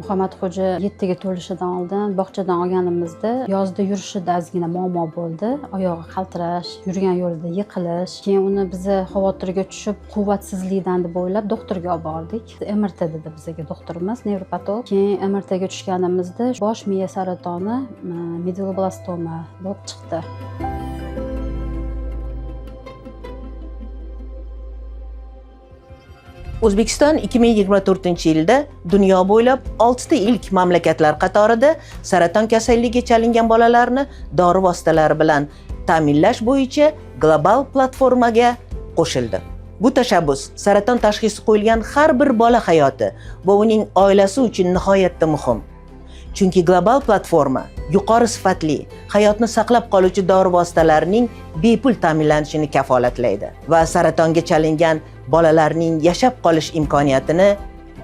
Muhammadxo'ja 7 ga to'lishidan oldin bog'chadan olganimizda yozda yurishida ozgina muammo bo'ldi. Oyog'i qaltirash, yurgan yo'lida yiqilish. Keyin uni biza xavotirga tushib, quvvatsizlikdan deb o'ylab doktorga olib bordik. MRT dedi bizga doktorimiz, nevropatolog. Keyin MRT ga tushganimizda bosh miya saratoni, medulloblastoma bo'lib chiqdi. O'zbekiston 2024-yilda dunyo bo'ylab 6 ta ilk mamlakatlar qatorida saraton kasalligiga chalingan bolalarni dori vositalari bilan ta'minlash bo'yicha global platformaga qo'shildi. Bu tashabbus saraton tashxisi qo'yilgan har bir bola hayoti va uning oilasi uchun nihoyatda muhim. Chunki global platforma yuqori sifatli, hayotni saqlab qoluvchi dori vositalarining bepul ta'minlanishini kafolatlaydi va saratonga chalingan bolalarning yashab qolish imkoniyatini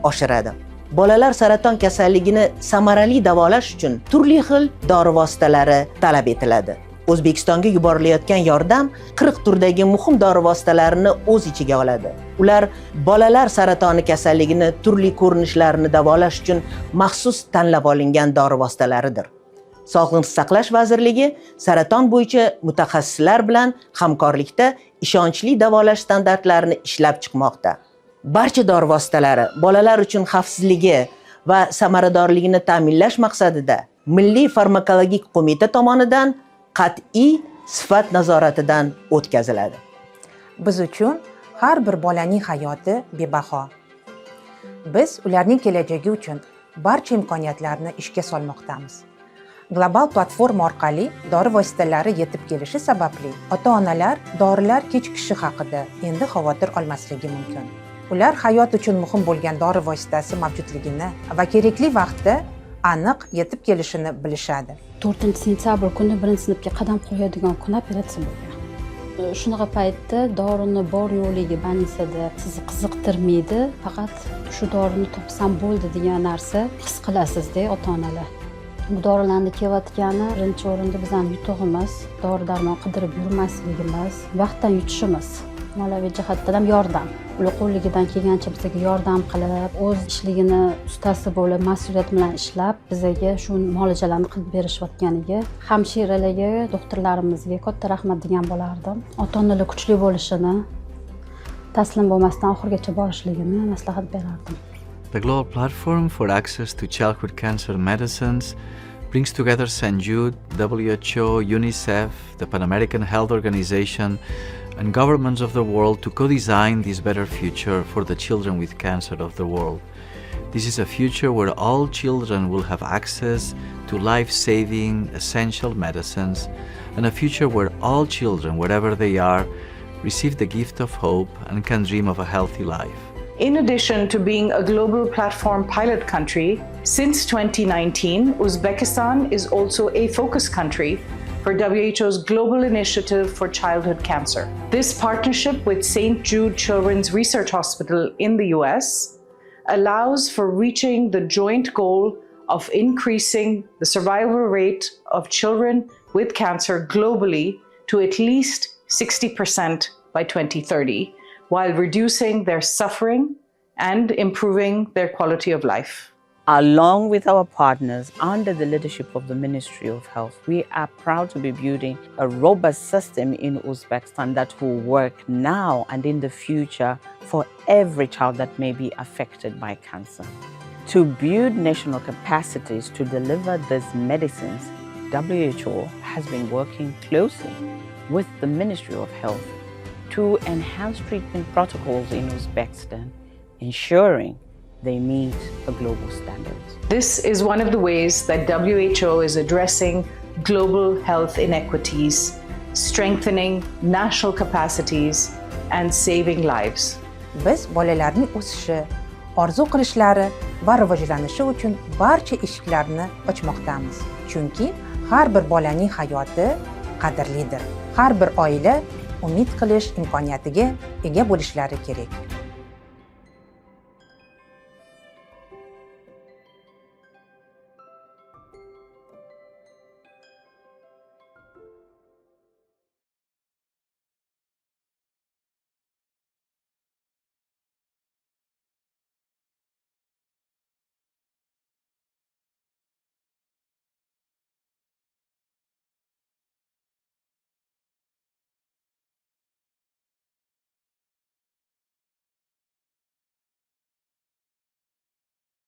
oshiradi. Bolalar saraton kasalligini samarali davolash uchun turli xil dori vositalari talab etiladi. O'zbekistonga yuborilayotgan yordam 40 turdagi muhim dori vositalarini o'z ichiga oladi. Ular bolalar saratoni kasalligini turli ko'rinishlarini davolash uchun maxsus tanlab olingan dori vositalaridir. Sog'liqni saqlash vazirligi saraton bo'yicha mutaxassislar bilan hamkorlikda ishonchli davolash standartlarini ishlab chiqmoqda. Barcha dori vositalari bolalar uchun xavfsizligi va samaradorligini ta'minlash maqsadida Milliy farmakologik qo'mita tomonidan qat'iy sifat nazoratidan o'tkaziladi. Biz uchun har bir bolaning hayoti bebaho. Biz ularning kelajagi uchun barcha imkoniyatlarni ishga solmoqdamiz. Global platforma orqali dori vositalari yetib kelishi sababli ota-onalar dorilar kechikishi haqida endi xavotir olmasligi mumkin. Ular hayot uchun muhim bo'lgan dori vositasi mavjudligini va kerakli vaqtda aniq yetib kelishini bilishadi. 4-sentyabr kuni 1-sinfga qadam qo'yadigan kun operatsiya bo'lgan. Shunaqa paytda dorini bor yo'qligi banisada sizni qiziqtirmaydi, faqat shu dorini topsam bo'ldi degan narsa his qilasizda ota-onalar. Bu dorilarni kelayotgani birinchi o'rinda bizning yutug'imiz, dori-darmon qidirib yurmasligimiz, vaqtdan yutishimiz. Moliyaviy jihatdan ham yordam. Ular qo'ligidan kelgancha bizga yordam qilib, o'z ishligini ustasi bo'lib, mas'uliyat bilan ishlab, bizga shu muolajalarni qilib berishayotganiga, hamshiralarga, doktorlarimizga katta rahmat degan bo'lardim. Ota-onalar kuchli bo'lishini, taslim bo'lmasdan oxirigacha borishligini maslahat berardim. The Global Platform for Access to Childhood Cancer Medicines brings together St. Jude, WHO, UNICEF, the Pan American Health Organization, and governments of the world to co-design this better future for the children with cancer of the world. This is a future where all children will have access to life-saving, essential medicines, and a future where all children, wherever they are, receive the gift of hope and can dream of a healthy life. In addition to being a global platform pilot country, since 2019, Uzbekistan is also a focus country for WHO's Global Initiative for Childhood Cancer. This partnership with St. Jude Children's Research Hospital in the US allows for reaching the joint goal of increasing the survival rate of children with cancer globally to at least 60% by 2030, while reducing their suffering and improving their quality of life. Along with our partners under the leadership of the Ministry of Health, we are proud to be building a robust system in Uzbekistan that will work now and in the future for every child that may be affected by cancer. To build national capacities to deliver these medicines, WHO has been working closely with the Ministry of Health to enhance treatment protocols in Uzbekistan, ensuring they meet a global standard. This is one of the ways that WHO is addressing global health inequities, strengthening national capacities, and saving lives. Biz bolalarning o'sishi, orzu qilishlari va rivojlanishi uchun barcha eshiklarni ochmoqdamiz. Chunki har bir bolaning hayoti qadrlidir. Har bir oila umid qilish imkoniyatiga ega bo'lishlari kerak.